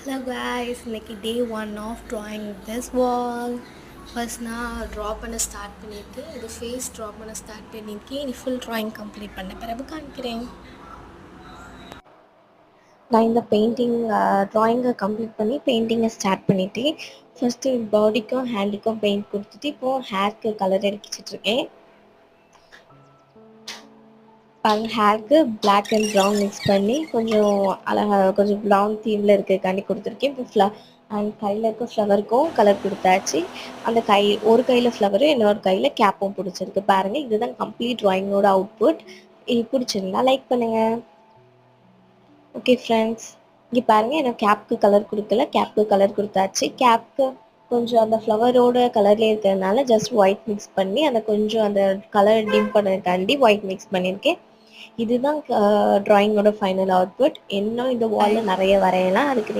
Hello guys, இன்னைக்கு day one of drawing this wall. First நான் draw பண்ண start பண்ணியிருக்கேன். இது ஃபேஸ் ட்ரா பண்ண ஸ்டார்ட் பண்ணியிருக்கேன். இனி ஃபுல் ட்ராயிங் கம்ப்ளீட் பண்ண பிறகு காமிக்கிறேன். நான் இந்த பெயிண்டிங் ட்ராயிங்கை கம்ப்ளீட் பண்ணி பெயிண்டிங்கை ஸ்டார்ட் பண்ணிட்டேன். ஃபஸ்ட்டு பாடிக்கும் ஹேண்டுக்கும் பெயிண்ட் கொடுத்துட்டு இப்போது ஹேருக்கு கலர் அடிச்சிட்ருக்கேன். ஹேருக்கு பிளாக் அண்ட் ப்ரௌன் மிக்ஸ் பண்ணி கொஞ்சம் அழகாக கொஞ்சம் ப்ரௌன் தீமில் இருக்கிறதுக்காண்டி கொடுத்துருக்கேன். இப்போ அண்ட் கையில் இருக்க ஃப்ளவருக்கும் கலர் கொடுத்தாச்சு. அந்த ஒரு கையில் ஃப்ளவரும் இன்னொரு கையில் கேப்பும் பிடிச்சிருக்கு. பாருங்கள், இதுதான் கம்ப்ளீட் ட்ராயிங்கோட அவுட்புட். இது பிடிச்சிருந்தா லைக் பண்ணுங்கள். ஓகே ஃப்ரெண்ட்ஸ், இங்கே பாருங்கள், எனக்கு கேப்புக்கு கலர் கொடுக்கல, கேப்புக்கு கலர் கொடுத்தாச்சு. கேப்புக்கு கொஞ்சம் அந்த ஃப்ளவரோட கலர்லேயே இருக்கிறதுனால ஜஸ்ட் ஒயிட் மிக்ஸ் பண்ணி அதை கொஞ்சம் அந்த கலர் டிம் பண்ணதுக்காண்டி ஒயிட் மிக்ஸ் பண்ணியிருக்கேன். இதுதான் ட்ராயிங்கோட ஃபைனல் அவுட்புட். இன்னும் இந்த வாலில் நிறைய வரையலாம். அதுக்கு